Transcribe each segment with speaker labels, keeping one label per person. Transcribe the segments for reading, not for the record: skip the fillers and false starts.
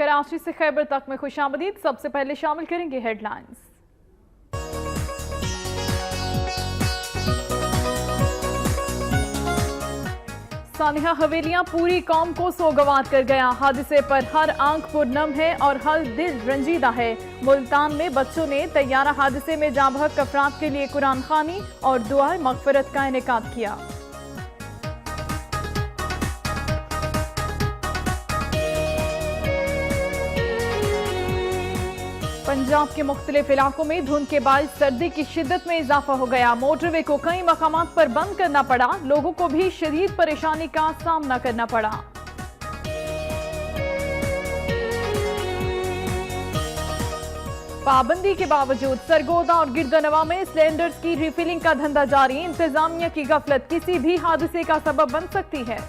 Speaker 1: कराची से खैबर तक में खुशामदीद। सबसे पहले शामिल करेंगे हेडलाइंस। सानिया हवेलियां पूरी कौम को सोगवार कर गया। हादसे पर हर आंख पुरनम है और हर दिल रंजीदा है। मुल्तान में बच्चों ने तैयारा हादसे में जाँ बहक अफराद के लिए कुरान खानी और दुआ मगफरत का इनेकाद किया। पंजाब के मुख्तलिफ इलाकों में धुंध के बायस सर्दी की शिद्दत में इजाफा हो गया। मोटरवे को कई मकामात पर बंद करना पड़ा। लोगों को भी शदीद परेशानी का सामना करना पड़ा। पाबंदी के बावजूद सरगोदा और गिरदनवा में सिलेंडर्स की रिफिलिंग का धंधा जारी। इंतजामिया की गफलत किसी भी हादसे का सबब बन सकती है।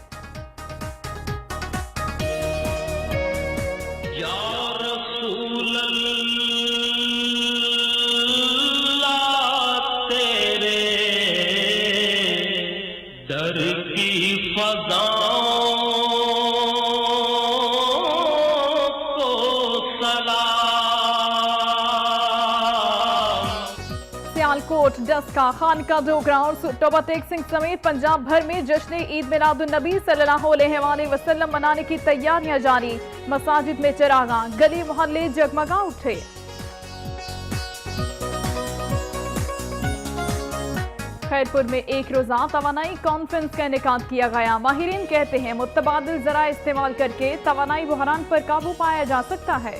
Speaker 1: सियालकोट, डस्का, खानका डोगरा और टोबा टेक सिंह समेत पंजाब भर में जश्न ईद मिलादुन नबी सल्लल्लाहु अलैहि वसल्लम मनाने की तैयारियां जारी। मसाजिद में चिरागा, गली मोहल्ले जगमगा उठे। खैरपुर में एक रोजा तवानाई कॉन्फ्रेंस का इनेकाद किया गया। माहिरीन कहते हैं मुतबादिल जरा इस्तेमाल करके तवानाई बहरान पर काबू पाया जा सकता है।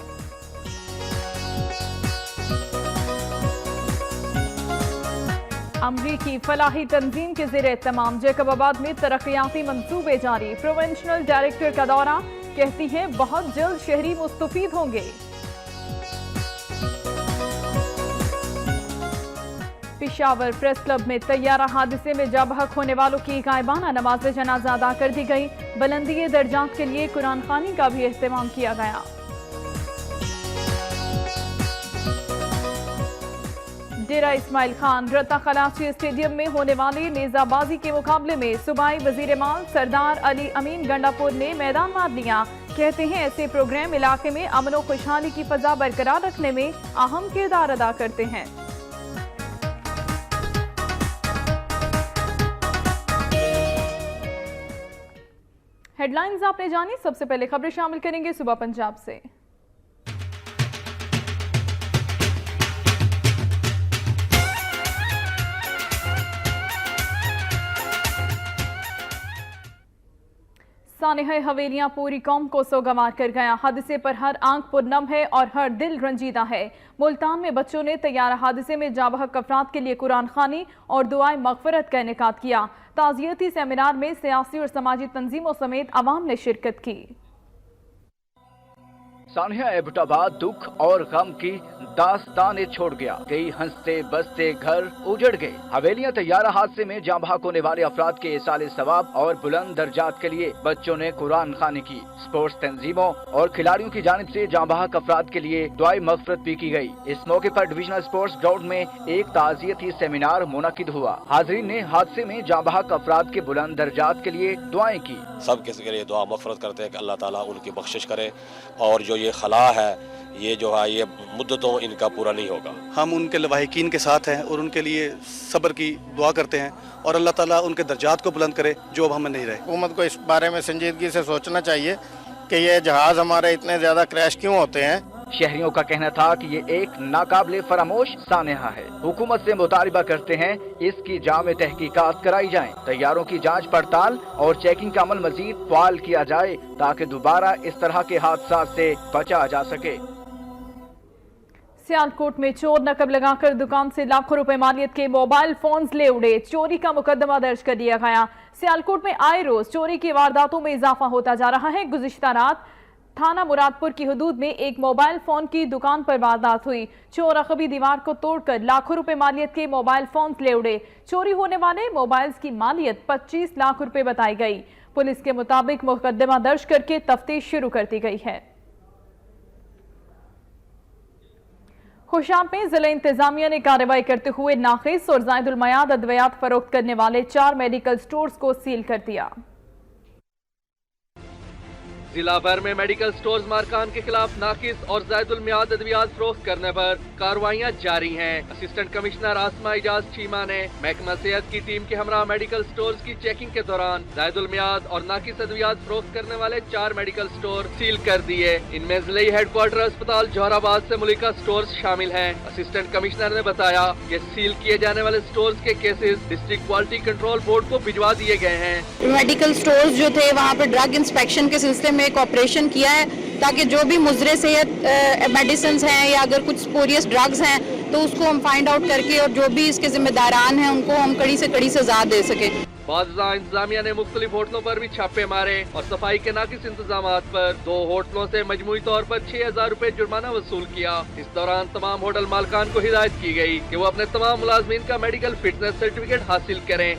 Speaker 1: अमरीकी फलाही तंजीम के ज़ेरे तमाम जैकबाबाद में तरक्याती मंसूबे जारी। प्रोविंशनल डायरेक्टर का दौरा, कहती है बहुत जल्द शहरी मुस्तफीद होंगे। पेशावर प्रेस क्लब में तैयारा हादसे में जाँ बहक होने वालों की गायबाना नमाज जनाजा अदा कर दी गई। बुलंदी दर्जात के लिए कुरान खानी का भी इस्तेमाल किया गया। डेरा इस्माइल खान रत्ता खलाची स्टेडियम में होने वाले नेजाबाजी के मुकाबले में सूबाई वजीर माल सरदार अली अमीन गंडापुर ने मैदान मार लिया। कहते हैं ऐसे प्रोग्राम इलाके में अमन और खुशहाली की फजा बरकरार रखने में अहम किरदार अदा करते हैं। हेडलाइंस आपने जानी। सबसे पहले खबरें शामिल करेंगे सुबह पंजाब से। सानिया हवेलियां पूरी कौम को सोगवार कर गया। हादसे पर हर आंख पुरनम है और हर दिल रंजीदा है। मुल्तान में बच्चों ने तैयारा हादसे में जाँ बहक अफराद के लिए कुरान खानी और दुआए मगफरत का इनेकाद किया। ताज़ियती सेमिनार में सियासी और समाजी तंजीमों समेत अवाम ने शिरकत की।
Speaker 2: सानिया एबटाबाद दुख और गम की दास्ताने छोड़ गया। कई हंसते बसते घर उजड़ गए। हवेलियां तैयारा हादसे में जाँ बहक होने वाले अफराद के इसाले सवाब और बुलंद दर्जात के लिए बच्चों ने कुरान खानी की। स्पोर्ट्स तंजीमों और खिलाड़ियों की जानिब से जाँ बहक अफराद के लिए दुआई मगफरत भी की गई। इस मौके पर डिविजनल स्पोर्ट्स ग्राउंड में एक ताज़ियती सेमिनार मुनक्किद हुआ। हाज़रीन ने हादसे में जाँ बहक अफराद के बुलंद दर्जात के लिए दुआएं की।
Speaker 3: सब के लिए दुआ मगफरत करते हैं कि अल्लाह ताला उनकी बख्शिश करे और जो ये खला है ये जो है ये मुद्दतों इनका पूरा नहीं होगा।
Speaker 4: हम उनके लवाहिकीन के साथ हैं और उनके लिए सब्र की दुआ करते हैं और अल्लाह ताला उनके दर्जात को बुलंद करे जो अब हमें नहीं रहे।
Speaker 5: हुकूमत को इस बारे में संजीदगी से सोचना चाहिए कि ये जहाज हमारे इतने ज्यादा क्रैश क्यों होते हैं।
Speaker 2: शहरियों का कहना था कि ये एक नाकाबिले फरामोश सानिया है। हुकूमत से मुतालिबा करते हैं इसकी जामे तहकीकात कराई जाए। तैयारों की जांच पड़ताल और चेकिंग का अमल मजीद फाल किया जाए ताकि दोबारा इस तरह के हादसा से बचा जा सके।
Speaker 1: सियालकोट में चोर नकब लगाकर दुकान से लाखों रुपए मालियत के मोबाइल फोन्स ले उड़े। चोरी का मुकदमा दर्ज कर दिया गया। सियालकोट में आए रोज चोरी की वारदातों में इजाफा होता जा रहा है। गुज़िश्ता रात थाना मुरादपुर की हदूद में एक मोबाइल फोन की दुकान पर वारदात हुई। चोर अखबी दीवार को तोड़कर लाखों रुपए मालियत के मोबाइल फोन्स ले उड़े। चोरी होने वाले मोबाइल्स की मालियत 25 लाख रुपए बताई गई। पुलिस के मुताबिक मुकदमा दर्ज करके तफ्तीश शुरू कर दी गई है। खुशाब में जिला इंतजामिया ने कार्रवाई करते हुए नाखिस और जायदुल मयाद अद्वियात फरोख्त करने वाले 4 मेडिकल स्टोर्स को सील कर दिया।
Speaker 6: जिला भर में मेडिकल स्टोर्स मार्कान के खिलाफ नाकिस और जायदुल मियाद अद्वियात फरोख्त करने पर कार्रवाइयां जारी हैं। असिस्टेंट कमिश्नर आसमा इजाज चीमा ने महकमा सेहत की टीम के हमरा मेडिकल स्टोर्स की चेकिंग के दौरान जायदुल मियाद और नाकिस अद्वियात फरोख्त करने वाले 4 मेडिकल स्टोर सील कर दिए। इनमें जिले हेडक्वार्टर अस्पताल जौहराबाद से मुलिका स्टोर्स शामिल हैं। असिस्टेंट कमिश्नर ने बताया कि सील किए जाने वाले स्टोर्स के cases district quality control board को भिजवा दिए गए हैं।
Speaker 7: मेडिकल स्टोर्स जो थे वहाँ पर ड्रग इंस्पेक्शन के सिलसिले में एक ऑपरेशन किया है ताकि जो भी मुजरे सेहत मेडिसिन हैं या अगर कुछ स्पोरियस ड्रग्स हैं तो उसको हम फाइंड आउट करके और जो भी इसके जिम्मेदारान हैं उनको हम कड़ी से कड़ी सजा दे सके।
Speaker 6: बाज़ इंतजामिया ने मुख्तलिफ होटलों पर भी छापे मारे और सफाई के नाकिस इंतजामात पर 2 होटलों से मजमूई तौर पर 6,000 रुपए जुर्माना वसूल किया। इस दौरान तमाम होटल मालकान को हिदायत की गई कि वो अपने तमाम मुलाजमीन का मेडिकल फिटनेस सर्टिफिकेट हासिल करें।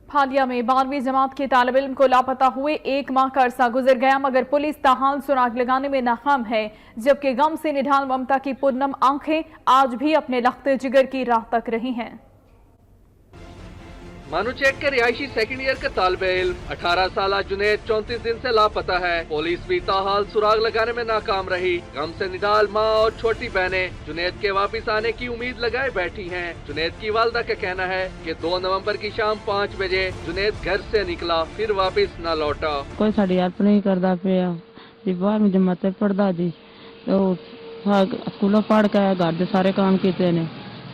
Speaker 1: हालिया में 12वीं जमात के तालिब इल्म को लापता हुए 1 माह का अरसा गुजर गया मगर पुलिस ताहाल सुराग लगाने में नाकाम है, जबकि गम से निढाल ममता की पुरनम आंखें आज भी अपने लख्ते जिगर की राह तक रही हैं।
Speaker 6: मानूचेक के रिहायशी सेकंड ईयर का तालिबे इल्म 18 साल जुनैद 34 दिन से लापता है। पुलिस भी ताहाल सुराग लगाने में नाकाम रही। गम से निडाल माँ और छोटी बहनें जुनैद के वापस आने की उम्मीद लगाए बैठी हैं। जुनैद की वालदा का कहना है कि 2 नवंबर की शाम 5 बजे जुनैद घर से निकला फिर वापस न लौटा।
Speaker 8: कोई साड़ी हेल्प नहीं करता पिया जी, 12वीं जमात पढ़ता जी तो स्कूलों पढ़ के घर के सारे काम किए ने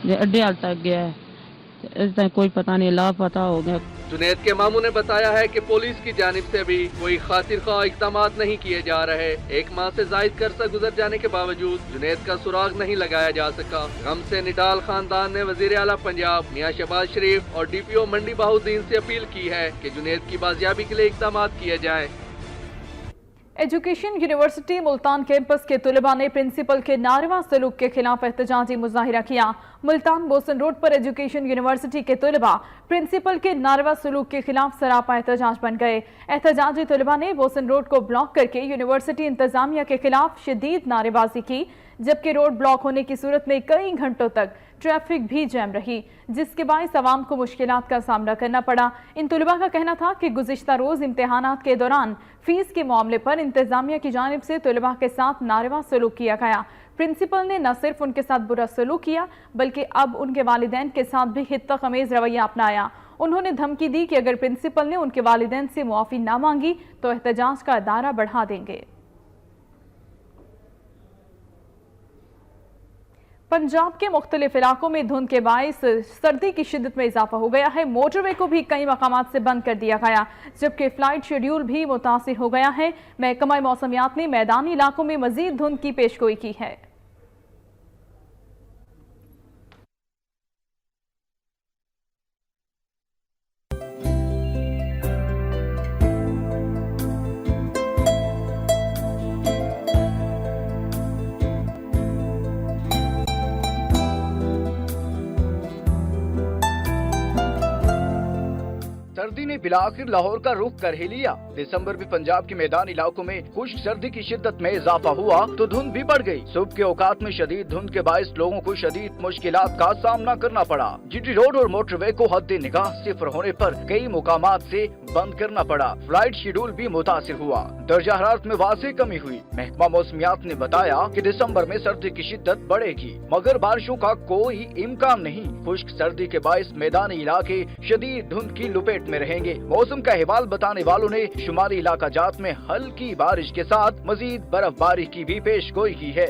Speaker 8: जे अड्डे हाल तक गया है, कोई पता नहीं लापता हो गया।
Speaker 6: जुनैद के मामू ने बताया है कि पुलिस की जानिब से भी कोई खातिर ख्वाह इक़दाम नहीं किए जा रहे। 1 माह से जायद अरसा गुजर जाने के बावजूद जुनैद का सुराग नहीं लगाया जा सका। गम से निडाल खानदान ने वजीर आला पंजाब मियां शहबाज शरीफ और DPO मंडी बहाउद्दीन से अपील की है कि जुनैद की बाजियाबी के लिए इक़दाम किए जाएं।
Speaker 1: एजुकेशन यूनिवर्सिटी मुल्तान कैंपस के तलबा ने प्रिंसिपल के नारवा सलूक के खिलाफ एहतजाजी मुजाहिरा किया। मुल्तान बोसन रोड पर एजुकेशन यूनिवर्सिटी के तलबा प्रिंसिपल के नारवा सलूक के खिलाफ सरापा एहतजाज बन गए। एहतजाजी तलबा ने बोसन रोड को ब्लॉक करके यूनिवर्सिटी इंतजामिया के खिलाफ शदीद नारेबाजी की, जबकि रोड ब्लॉक होने की सूरत में कई घंटों तक ट्रैफिक भी जैम रही, जिसके बायस अवाम को मुश्किलात का सामना करना पड़ा। इन तलबा का कहना था कि गुज़िश्ता रोज इम्तिहानात के दौरान फीस के मामले पर इंतजामिया की जानिब से तलबा के साथ नारेवा सलूक किया गया। प्रिंसिपल ने न सिर्फ उनके साथ बुरा सलूक किया बल्कि अब उनके वालिदैन के साथ भी हित्तखमेज़ रवैया अपनाया। उन्होंने धमकी दी कि अगर प्रिंसिपल ने उनके वालिदैन से मुआफ़ी ना मांगी तो एहतजाज का दायरा बढ़ा देंगे। पंजाब के मुख्तलिफ इलाकों में धुंध के बायस सर्दी की शिद्दत में इजाफा हो गया है। मोटरवे को भी कई मकामात से बंद कर दिया गया, जबकि फ्लाइट शेड्यूल भी मुतासिर हो गया है। महकमा मौसमियात ने मैदानी इलाकों में मजीद धुंध की पेशगोई की है।
Speaker 2: सर्दी ने बिलाखिर लाहौर का रुख कर ही लिया। दिसंबर में पंजाब के मैदानी इलाकों में खुश्क सर्दी की शिद्दत में इजाफा हुआ तो धुंध भी बढ़ गई। सुबह के औकात में शदीद धुंध के बायस लोगों को शदीद मुश्किलात का सामना करना पड़ा। GT रोड और मोटरवे को हद निगाह सिफर होने पर कई मुकामात से बंद करना पड़ा। फ्लाइट शेड्यूल भी मुतासिर हुआ। दर्जा हरारत में वाज़ेह कमी हुई। महकमा मौसमियात ने बताया कि दिसंबर में सर्दी की शिद्दत बढ़ेगी मगर बारिशों का कोई इम्कान नहीं। खुश्क सर्दी के बायस मैदानी इलाके शदीद धुंध की लपेट में रहेंगे। मौसम का अहवाल बताने वालों ने शुमारी इलाका जात में हल्की बारिश के साथ मजीद बर्फबारी की भी पेशगोई की है।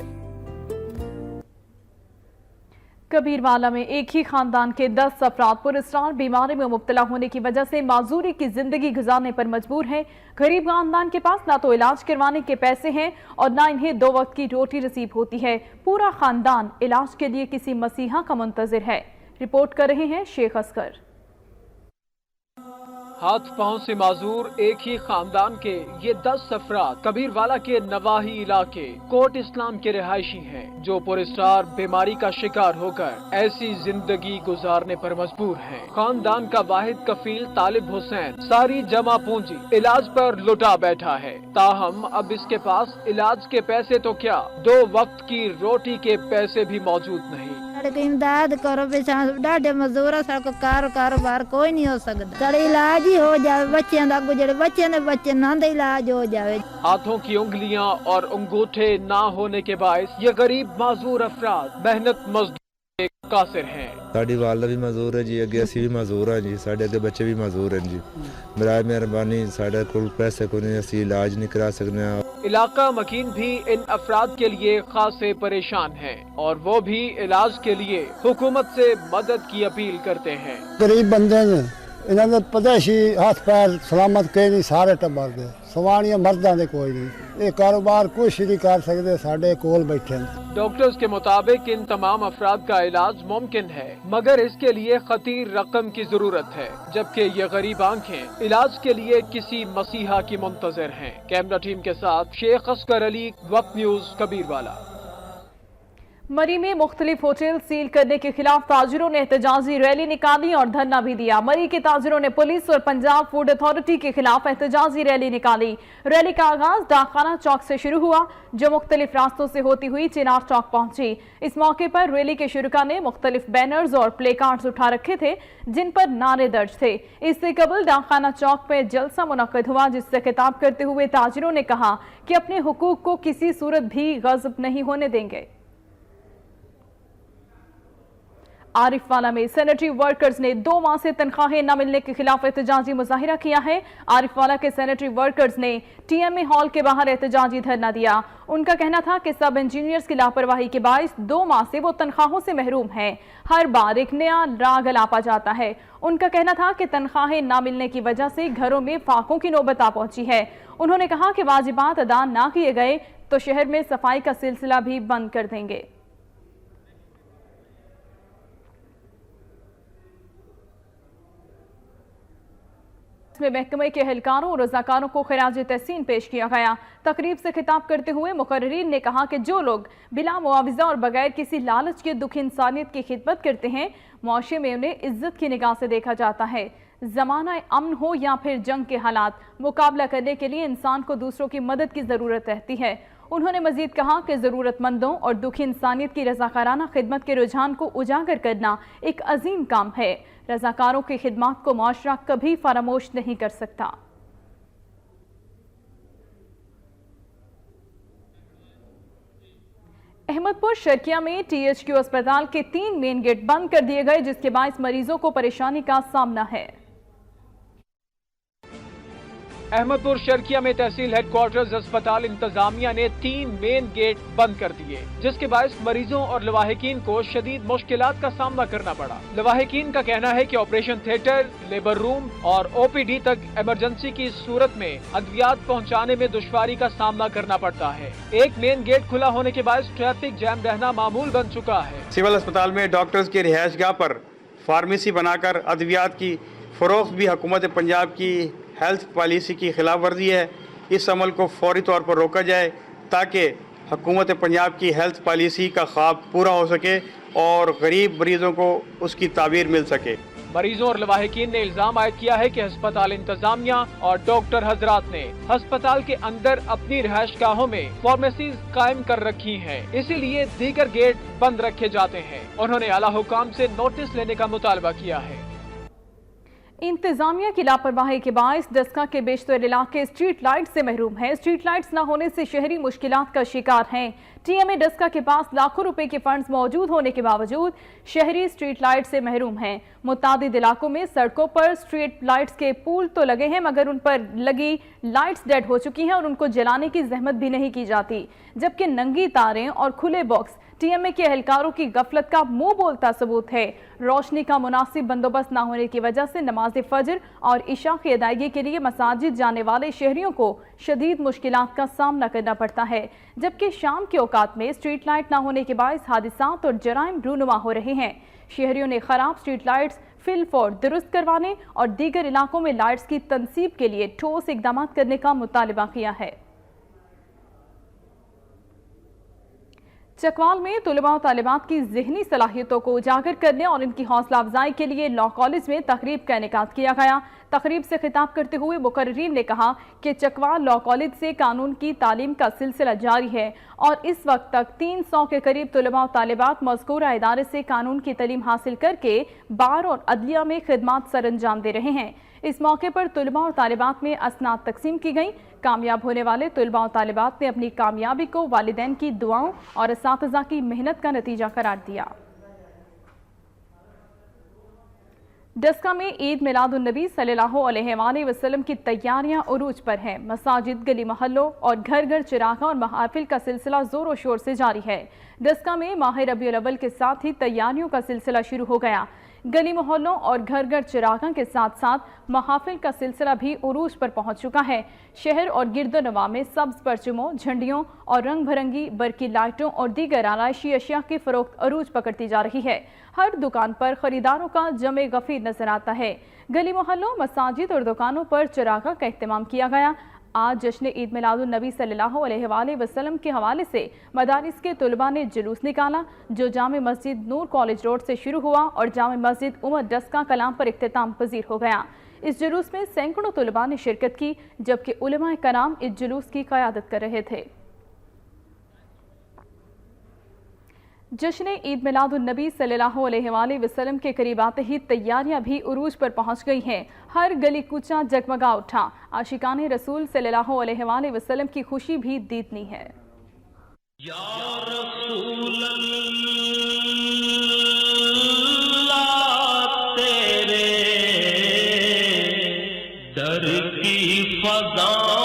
Speaker 1: कबीरवाला में एक ही खानदान के 10 अफराद पुरस्कार बीमारी में मुब्तला होने की वजह से माजूरी की जिंदगी गुजारने पर मजबूर हैं। गरीब खानदान के पास ना तो इलाज करवाने के पैसे हैं और ना इन्हें 2 वक्त की रोटी नसीब होती है। पूरा खानदान इलाज के लिए किसी मसीहा का मुंतजिर है। रिपोर्ट कर रहे हैं शेख असगर।
Speaker 9: हाथ पांव से माजूर एक ही खानदान के ये 10 अफराद कबीरवाला के नवाही इलाके कोट इस्लाम के रिहायशी हैं, जो पुरस्कार बीमारी का शिकार होकर ऐसी जिंदगी गुजारने पर मजबूर हैं। खानदान का वाहिद कफील तालिब हुसैन सारी जमा पूंजी इलाज पर लुटा बैठा है। ताहम अब इसके पास इलाज के पैसे तो क्या 2 वक्त की रोटी के पैसे भी मौजूद नहीं।
Speaker 10: इमदाद करो डाडे मजदूर साडे कारोबार कोई नहीं हो सकता साडे इलाज ही हो जाए बच्चों का गुजरे बच्चे ना इलाज हो जाए।
Speaker 9: हाथों की उंगलियां और अंगूठे ना होने के बायस ये गरीब माजूर अफराद मेहनत मजदूर कासिर हैं।
Speaker 11: साड़ी वाला भी मजदूर है जी, अगे असी भी मजदूर हैं जी, साढ़े अगे बच्चे भी मजदूर हैं जी। बराए मेहरबानी साढ़े कोल पैसे को नहीं, असी इलाज नहीं करा सकते।
Speaker 9: इलाका मकीन भी इन अफराद के लिए खासे परेशान हैं और वो भी इलाज के लिए हुकूमत से मदद की अपील करते हैं।
Speaker 12: गरीब बंदे ने इन्होंने पदेशी हाथ पैर सलामत के नहीं सारे टब्बर दे सवानियां मर्दां दे कोई नहीं, ये कारोबार कुछ नहीं कर सकते साढ़े कोल बैठे।
Speaker 9: डॉक्टर्स के मुताबिक इन तमाम अफराद का इलाज मुमकिन है मगर इसके लिए खतीर रकम की जरूरत है, जबकि ये गरीब आंखें इलाज के लिए किसी मसीहा की मुंतजर हैं। कैमरा टीम के साथ शेख असगर अली, वक्त न्यूज, कबीरवाला।
Speaker 1: मरी में मुख्तलिफ होटल सील करने के खिलाफ ताजिरों ने एहतजाजी रैली निकाली और धरना भी दिया। मरी के ताजिरों ने पुलिस और पंजाब फूड अथॉरिटी के खिलाफ एहतजाजी रैली निकाली। रैली का आगाज डाकखाना चौक से शुरू हुआ जो मुख्तलिफ रास्तों से होती हुई चिनार चौक पहुंची। इस मौके पर रैली के शुरुका ने मुख्तलिफ बैनर्स और प्ले कार्ड्स उठा रखे थे जिन पर नारे दर्ज थे। इससे कबल डाकखाना चौक में जलसा मुनक्किद हुआ जिससे खिताब करते हुए ताजिरों ने कहा कि अपने हुकूक को किसी सूरत भी गज़ब नहीं होने देंगे। आरिफवाला में सैनिटरी वर्कर्स ने 2 माह से तनख्वाहें न मिलने के खिलाफ एहतजाजी मुजाहिरा किया है। आरिफवाला के सैनिटरी वर्कर्स ने टीएमए हॉल के बाहर एहतजाजी धरना दिया। उनका कहना था कि सब इंजीनियर्स की लापरवाही के बायस 2 माह से वो तनख्वाहों से महरूम हैं। हर बार एक नया राग अलापा जाता है। उनका कहना था कि तनख्वाहें न मिलने की वजह से घरों में फाकों की नौबत आ पहुंची है। उन्होंने कहा कि वाजिबात अदा न किए गए तो शहर में सफाई का सिलसिला भी बंद कर देंगे। में महकमे के एहलकारों और रजाकारों को खिराज तहसीन पेश किया गया। तकरीब से खिताब करते हुए मुकर्रीन ने कहा कि जो लोग बिला मुआवजा और बगैर किसी लालच के दुख इंसानियत की खिदमत करते हैं, मुआशरे में उन्हें इज्जत की निगाह से देखा जाता है। ज़माना अमन हो या फिर जंग के हालात, मुकाबला करने के लिए इंसान को दूसरों की मदद की ज़रूरत रहती है। उन्होंने मजीद कहा कि ज़रूरतमंदों और दुखी इंसानियत की रज़ाकाराना खिदमत के रुझान को उजागर करना एक अजीम काम है। रज़ाकारों की खिदमत को मुआशरा कभी फरामोश नहीं कर सकता। अहमदपुर शर्किया में टीएचक्यू अस्पताल के 3 मेन गेट बंद कर दिए गए जिसके बायस मरीजों को परेशानी का सामना है।
Speaker 9: अहमदपुर शर्किया में तहसील हेडक्वार्टर्स अस्पताल इंतजामिया ने 3 मेन गेट बंद कर दिए जिसके बायस मरीजों और लवाहिकीन को शदीद मुश्किलात का सामना करना पड़ा। लवाहिकीन का कहना है कि ऑपरेशन थिएटर, लेबर रूम और ओपीडी तक इमरजेंसी की सूरत में अद्वियात पहुंचाने में दुश्वारी का सामना करना पड़ता है। एक मेन गेट खुला होने के बायस ट्रैफिक जैम रहना मामूल बन चुका है।
Speaker 13: सिविल अस्पताल में डॉक्टर्स की रिहायशगाह पर फार्मेसी बनाकर अद्वियात की फरोख्त भी हुकूमत पंजाब की हेल्थ पॉलिसी की खिलाफ वर्जी है। इस अमल को फौरी तौर पर रोका जाए ताकि हुकूमत पंजाब की हेल्थ पॉलिसी का ख्वाब पूरा हो सके और गरीब मरीजों को उसकी ताबीर मिल सके।
Speaker 9: मरीजों और लवाहिकीन ने इल्जाम आयद किया है कि अस्पताल इंतजामिया और डॉक्टर हजरात ने अस्पताल के अंदर अपनी रिहायशगाहों में फार्मेसीज कायम कर रखी हैं, इसीलिए दीगर गेट बंद रखे जाते हैं। उन्होंने आला हुकाम से नोटिस लेने का मुतालबा किया है।
Speaker 1: इंतजामिया की लापरवाही के बायस डस्का के बेशतर इलाके स्ट्रीट लाइट से महरूम हैं। स्ट्रीट लाइट्स न होने से शहरी मुश्किलात का शिकार हैं। टीएमए डस्का के पास लाखों रुपए के फंड्स मौजूद होने के बावजूद शहरी स्ट्रीट लाइट से महरूम हैं। मुतादिद इलाकों में सड़कों पर स्ट्रीट लाइट्स के पूल तो लगे हैं मगर उन पर लगी लाइट्स डेड हो चुकी हैं और उनको जलाने की जहमत भी नहीं की जाती, जबकि नंगी तारें और खुले बॉक्स टीएमए के एहलकारों की गफलत का मुंह बोलता सबूत है। रोशनी का मुनासिब बंदोबस्त न होने की वजह से नमाज फजर और इशा की अदायगी के लिए मसाजिद जाने वाले शहरियों को शदीद मुश्किलात का सामना करना पड़ता है, जबकि शाम के औकात में स्ट्रीट लाइट न होने के बायस हादिसात और जराइम रूनुमा हो रहे हैं। शहरियों ने खराब स्ट्रीट लाइट्स फिलफौर दुरुस्त करवाने और दीगर इलाकों में लाइट्स की तनसीब के लिए ठोस इकदाम करने का मुतालबा किया है। चकवाल में तुलबा और तालिबात की ज़हनी सलाहियतों को उजागर करने और इनकी हौसला अफजाई के लिए लॉ कॉलेज में तकरीब का इनेकाद किया गया। तकरीब से खिताब करते हुए मुकर्रिरीन ने कहा कि चकवाल लॉ कॉलेज से कानून की तालीम का सिलसिला जारी है और इस वक्त तक 300 के करीब तुलबा और तालिबात मज़कूरा इदारे से कानून की तालीम हासिल करके बार और अदलिया में खिदमात सर अंजाम दे रहे हैं। इस मौके पर तुलबा और तालिबात में असनाद तकसीम की गई। कामयाब होने वाले तुलबा और तालिबात ने अपनी कामयाबी को वालिदैन की दुआओं और असातिज़ा की मेहनत का नतीजा करार दिया। डस्का में ईद मिलादुन्नबी सल्लल्लाहु अलैहि वसल्लम की तैयारियां उरूज पर हैं। मसाजिद, गली मोहल्लों और घर घर चिरागा और महाफिल का सिलसिला जोरों शोर से जारी है। डस्का में माह रबीउल अव्वल के साथ ही तैयारियों का सिलसिला शुरू हो गया। गली मोहल्लों और घर घर चिरागा के साथ साथ महाफिल का सिलसिला भी उरूज पर पहुंच चुका है। शहर और गिरदोनवा में सब्ज परचमों, झंडियों और रंग भरंगी बरकी लाइटों और दीगर आलाइशी अशिया की फरोख्त अरूज पकड़ती जा रही है। हर दुकान पर खरीदारों का जमे गफीर नजर आता है। गली मोहल्लों, मसाजिद और दुकानों पर चिरागा का इख्तिमाम किया गया। आज जश्न ईद मिलादुन्नबी सल्लल्लाहु अलैहि वसल्लम के हवाले से मदारिस के तुलबा ने जुलूस निकाला, जो जामे मस्जिद नूर कॉलेज रोड से शुरू हुआ और जामे मस्जिद उमर डस्का कलाम पर इख्तिताम पजीर हो गया। इस जुलूस में सैकड़ों तुलबा ने शिरकत की, जबकि उलमाए कराम इस जुलूस की क़यादत कर रहे थे। जश्न ईद मिलादुन्नबी सल्लल्लाहु अलैहि वसल्लम के करीब आते ही तैयारियां भी उरूज पर पहुंच गई हैं। हर गली कूचा जगमगा उठा। आशिकाने रसूल सल्लल्लाहु अलैहि वसल्लम की खुशी भी दीदनी है।
Speaker 14: या रसूल तेरे दर की फजाओं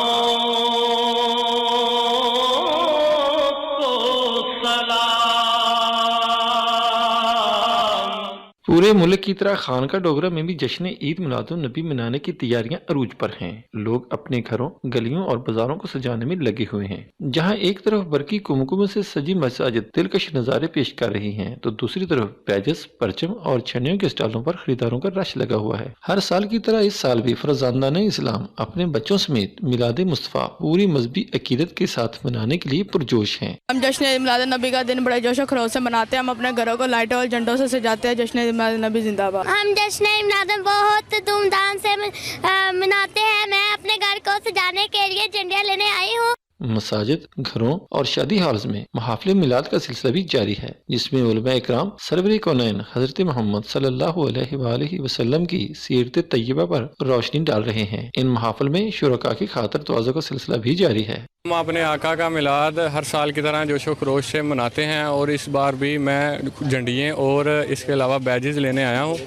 Speaker 15: पूरे मुल्क की तरह खानका डोगरा में भी जश्न ईद मिलादुन्नबी मनाने की तैयारियां अरूज पर हैं। लोग अपने घरों, गलियों और बाजारों को सजाने में लगे हुए हैं। जहां एक तरफ बरकी कुमकुम से सजी मसाजिद दिलकश नज़ारे पेश कर रही हैं, तो दूसरी तरफ बैजस, परचम और छन्नियों के स्टॉलों पर खरीदारों का रश लगा हुआ है। हर साल की तरह इस साल भी फरजांदान इस्लाम अपने बच्चों समेत मिलाद मुस्तफ़ा पूरी मजहबी अकीदत के साथ मनाने के लिए पुरजोश हैं।
Speaker 16: हम जश्न मिलादुन्नबी का दिन बड़े जोश और खरोश से मनाते हैं। हम अपने घरों को लाइटों और झंडों से सजाते हैं। जश्न नबी जिंदाबाद।
Speaker 17: हम जश्न मिलाद बहुत धूमधाम से मनाते हैं। मैं अपने घर को सजाने के लिए झंडियाँ लेने आई हूँ।
Speaker 15: मसाजिद, घरों और शादी हॉल्स में महाफिल मिलाद का सिलसिला भी जारी है, जिसमें उलमा इकराम सरवर कौनैन हजरत मोहम्मद सल्लल्लाहु अलैहि वसल्लम की सीरत तय्यबा पर रोशनी डाल रहे हैं। इन महाफिल में शुरका की खातिर तवाज़ो का सिलसिला भी जारी है।
Speaker 18: हम अपने आका का मिलाद हर साल की तरह जोशो खरोश से मनाते हैं और इस बार भी मैं झंडियाँ और इसके अलावा बैजेस लेने आया हूँ।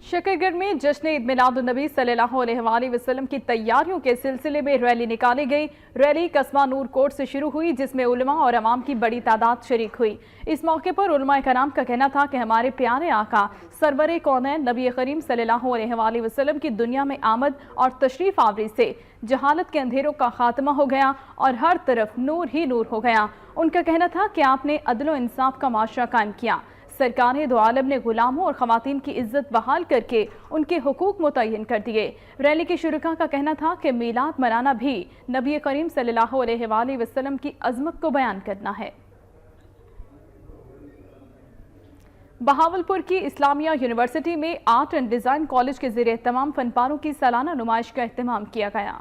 Speaker 1: शकरगढ़ में जश्न ईद मिलादुन्नबी सल्लल्लाहु अलैहि वसल्लम की तैयारियों के सिलसिले में रैली निकाली गई। रैली कस्बा नूर कोट से शुरू हुई, जिसमें उलमा और अवाम की बड़ी तादाद शरीक हुई। इस मौके पर उलमा कराम का कहना था कि हमारे प्यारे आका सरवर कौनैन नबी करीम सल्लल्लाहु अलैहि वसल्लम की दुनिया में आमद और तशरीफ आवरी से जहालत के अंधेरों का खात्मा हो गया और हर तरफ नूर ही नूर हो गया। उनका कहना था कि आपने अदल व इंसाफ का माशरा कायम किया। सरकार दो आलम ने गुलामों और खवातीन की इज्जत बहाल करके उनके हुकूक मुतय्यन कर दिए। रैली के शुरका का कहना था कि मीलाद मनाना भी नबी करीम सल्लल्लाहु अलैहि वसल्लम की अजमत को बयान करना है। बहावलपुर की इस्लामिया यूनिवर्सिटी में आर्ट एंड डिज़ाइन कॉलेज के ज़रिए तमाम फनपारों की सालाना नुमाइश का एहतमाम किया गया।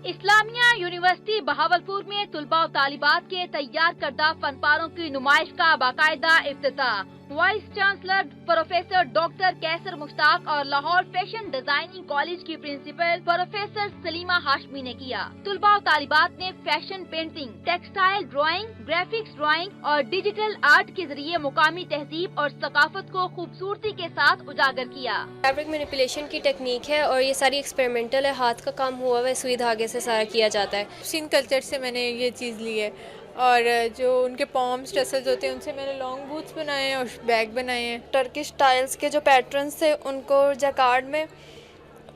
Speaker 19: इस्लामिया यूनिवर्सिटी बहावलपुर में तुलबा और तालिबात के तैयार करदा फनपारों की नुमाइश का बाकायदा इफ्तिताह वाइस चांसलर प्रोफेसर डॉक्टर कैसर मुश्ताक और लाहौर फैशन डिजाइनिंग कॉलेज की प्रिंसिपल प्रोफेसर सलीमा हाशमी ने किया। तुलबा और तालिबात ने fashion painting, textile drawing, graphics drawing और डिजिटल आर्ट के जरिए मुकामी तहजीब और सकाफत को खूबसूरती के साथ उजागर किया।
Speaker 20: फैब्रिक मैनिपुलेशन की टेक्निक है और ये सारी एक्सपेरिमेंटल है, हाथ का काम हुआ हुआ सुई धागे से सारा किया जाता है।
Speaker 21: सिंध कल्चर से मैंने ये चीज़ ली है और जो उनके पॉम्स टसल्स होते हैं उनसे मैंने लॉन्ग बूट्स बनाए हैं और बैग बनाए हैं।
Speaker 20: टर्किश टाइल्स के जो पैटर्न्स थे उनको जैकार्ड में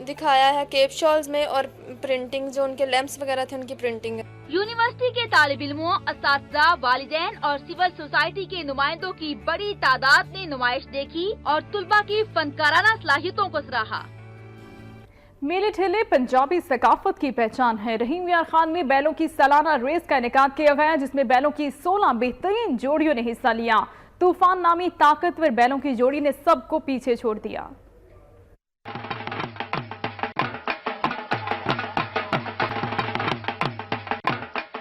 Speaker 20: दिखाया है, केप शॉल्स में, और प्रिंटिंग जो उनके लैंप्स वगैरह थे उनकी प्रिंटिंग है।
Speaker 19: यूनिवर्सिटी के तालिब इल्मों, असातिज़ा, वालिदैन और सिविल सोसाइटी के नुमाइंदों की बड़ी तादाद ने नुमाइश देखी और तुलबा की फनकाराना सलाहियतों को सराहा।
Speaker 1: मेले ठेले पंजाबी सकाफत की पहचान है। रहीम यार खान में बैलों की सालाना रेस का इनेकाद किया गया, जिसमें बैलों की 16 बेहतरीन जोड़ियों ने हिस्सा लिया। तूफान नामी ताकतवर बैलों की जोड़ी ने सबको पीछे छोड़ दिया।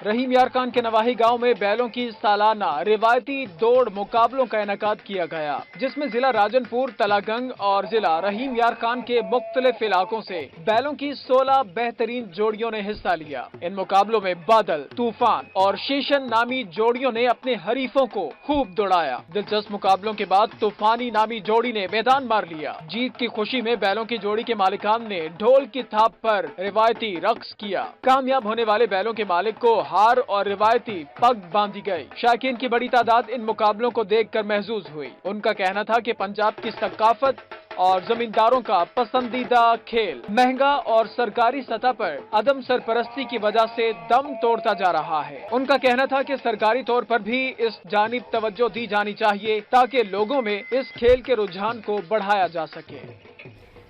Speaker 9: रहीम यार खान के नवाही गांव में बैलों की सालाना रिवायती दौड़ मुकाबलों का इनेकाद किया गया, जिसमें जिला राजनपुर, तलागंग और जिला रहीम यार खान के मुख्तलिफ इलाकों से बैलों की 16 बेहतरीन जोड़ियों ने हिस्सा लिया। इन मुकाबलों में बादल, तूफान और शेषन नामी जोड़ियों ने अपने हरीफों को खूब दौड़ाया। दिलचस्प मुकाबलों के बाद तूफानी नामी जोड़ी ने मैदान मार लिया। जीत की खुशी में बैलों की जोड़ी के मालिकान ने ढोल की थाप पर रिवायती रक्स किया। कामयाब होने वाले बैलों के मालिक को हार और रिवायती पग बांधी गई। शायकीन की बड़ी तादाद इन मुकाबलों को देखकर महजूज हुई। उनका कहना था कि पंजाब की सकाफत और जमींदारों का पसंदीदा खेल महंगा और सरकारी सतह पर अदम सरपरस्ती की वजह से दम तोड़ता जा रहा है। उनका कहना था कि सरकारी तौर पर भी इस जानिब तवज्जो दी जानी चाहिए ताकि लोगों में इस खेल के रुझान को बढ़ाया जा सके।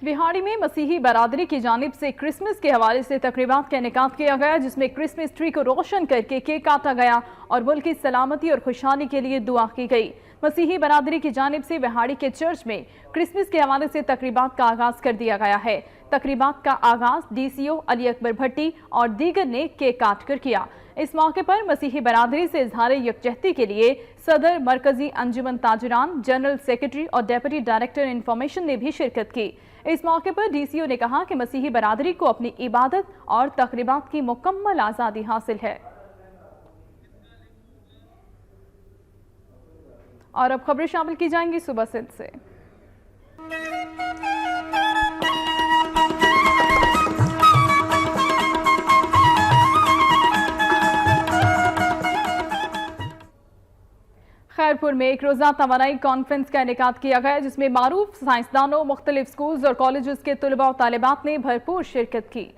Speaker 1: बिहाड़ी में मसीही बरादरी की जानिब से क्रिसमस के हवाले से तकरीबात का इनेकाद किया गया, जिसमें क्रिसमस ट्री को रोशन करके केक काटा गया और मुल्क की सलामती और खुशहाली के लिए दुआ की गई। मसीही बरादरी की जानिब से बिहाड़ी के चर्च में क्रिसमस के हवाले से तकरीबात का आगाज कर दिया गया है। तकरीबात का आगाज DCO अली अकबर भट्टी और दीगर ने केक काट कर किया। इस मौके पर मसीही बरादरी से इजहार यकजहती के लिए सदर मरकजी अंजुमन ताजरान, जनरल सेक्रेटरी और डेप्यूटी डायरेक्टर इंफॉर्मेशन ने भी शिरकत की। इस मौके पर DCO ने कहा कि मसीही बरादरी को अपनी इबादत और तकरीबात की मुकम्मल आज़ादी हासिल है। और अब खबरें शामिल की जाएंगी सुबह सिंध से। खैरपुर में एक रोजा तवानाई कॉन्फ्रेंस का इनेकाद किया गया, जिसमें मारूफ साइंसदानों, मुख्तलिफ स्कूल्स और कॉलेजेस के तुलबा और तालिबात ने भरपूर शिरकत की।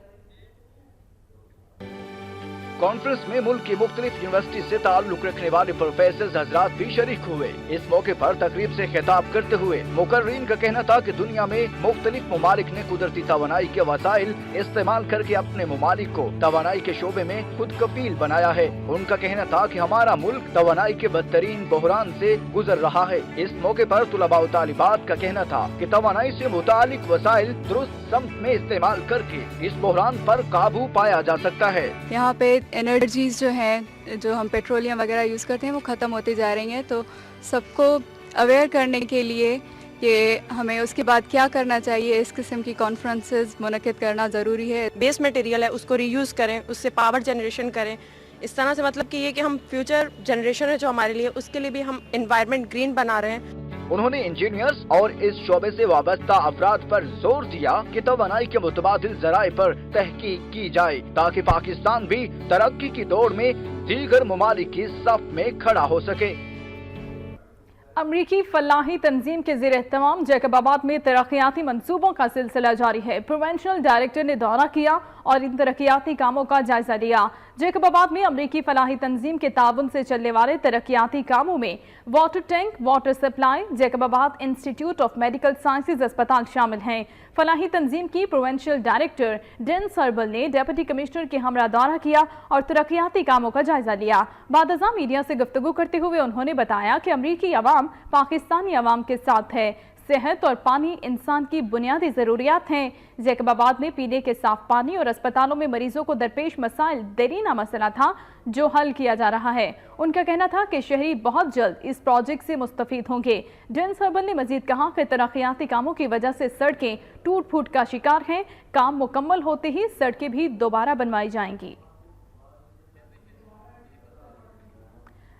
Speaker 2: कॉन्फ्रेंस में मुल्क की मुख्तलिफ यूनिवर्सिटी से ताल्लुक रखने वाले प्रोफेसर हजरात भी शरीक हुए। इस मौके पर तकरीब से खिताब करते हुए मुकर्रीन का कहना था कि दुनिया में मुख्तलिफ ममालिक ने कुदरती तवानाई के वसाइल इस्तेमाल करके अपने ममालिक को तवानाई के शोबे में खुद कफील बनाया है। उनका कहना था कि हमारा मुल्क तवानाई के बदतरीन बहरान से गुजर रहा है। इस मौके पर तुलबा व तालिबात का कहना था कि तवानाई से मुतालिक वसाइल दुरुस्त समत में इस्तेमाल करके इस बहरान पर काबू पाया जा सकता है।
Speaker 3: यहाँ पे एनर्जीज जो हैं, जो हम पेट्रोलियम वगैरह यूज़ करते हैं, वो ख़त्म होती जा रही हैं। तो सबको अवेयर करने के लिए कि हमें उसके बाद क्या करना चाहिए, इस किस्म की कॉन्फ्रेंसेस मुनक़िद करना ज़रूरी है।
Speaker 22: बेस मटेरियल है, उसको रीयूज़ करें, उससे पावर जनरेशन करें। इस तरह से मतलब कि ये कि हम फ्यूचर जनरेशन है जो हमारे लिए, उसके लिए भी हम एनवायरनमेंट ग्रीन बना रहे हैं।
Speaker 2: उन्होंने इंजीनियर्स और इस शोबे से वाबस्ता अफराद पर जोर दिया कि तवानाई के मुतबादिल ज़राए पर तहकीक की जाए ताकि पाकिस्तान भी तरक्की की दौड़ में दीगर ममालिक की सफ में खड़ा हो सके।
Speaker 1: अमरीकी फलाही तंजीम के ज़ेर एहतमाम जैकबाबाद में तरक्याती मंसूबों का सिलसिला जारी है। प्रोविंशियल डायरेक्टर ने दौरा किया और इन तरक्याती कामों का जायजा लिया। जैकबाबाद में अमरीकी फलाही तंजीम के ताउन से चलने वाले तरक्याती कामों में water tank, water supply, Jacobabad institute of medical sciences अस्पताल शामिल हैं। फलाही तंजीम की प्रोविंशियल डायरेक्टर डेन सरबल ने डिप्टी कमिश्नर के हमरा दौरा किया और तरक्याती कामों का जायजा लिया। बादजा मीडिया से गुफ्तगू करते हुए उन्होंने बताया कि अमरीकी अवाम पाकिस्तानी अवाम के साथ है। सेहत और पानी इंसान की बुनियादी ज़रूरियात हैं। जैकबाबाद में पीने के साफ पानी और अस्पतालों में मरीजों को दरपेश मसाइल देरीना मसला था, जो हल किया जा रहा है। उनका कहना था कि शहरी बहुत जल्द इस प्रोजेक्ट से मुस्तफीद होंगे। डेन सरबल ने मजीद कहा कि तरक्याती कामों की वजह से सड़कें टूट फूट का शिकार हैं। काम मुकम्मल होते ही सड़कें भी दोबारा बनवाई जाएंगी।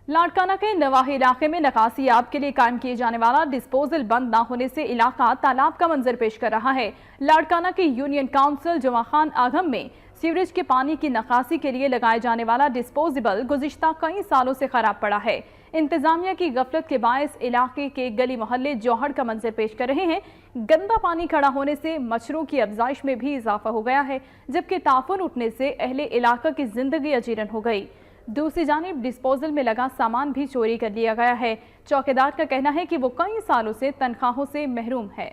Speaker 1: लाड़काना के नवाही इलाके में नकासी आब के लिए कायम किए जाने वाला डिस्पोजल बंद न होने से इलाका तालाब का मंजर पेश कर रहा है। लाड़काना की यूनियन काउंसिल जमा खान आगम में सीवरेज के पानी की नकासी के लिए लगाए जाने वाला डिस्पोजेबल गुज़िश्ता कई सालों से खराब पड़ा है। इंतजामिया की गफलत के बायस इलाके के गली मोहल्ले जौहड़ का मंजर पेश कर रहे हैं। गंदा पानी खड़ा होने से मच्छरों की अफजाइश में भी इजाफा हो गया है, जबकि ताफुन उठने से अहले इलाका की जिंदगी अजीरन हो गई। दूसरी जानिब डिस्पोजल में लगा सामान भी चोरी कर लिया गया है। चौकीदार का कहना है कि वो कई सालों से तनख्वाहों से महरूम है।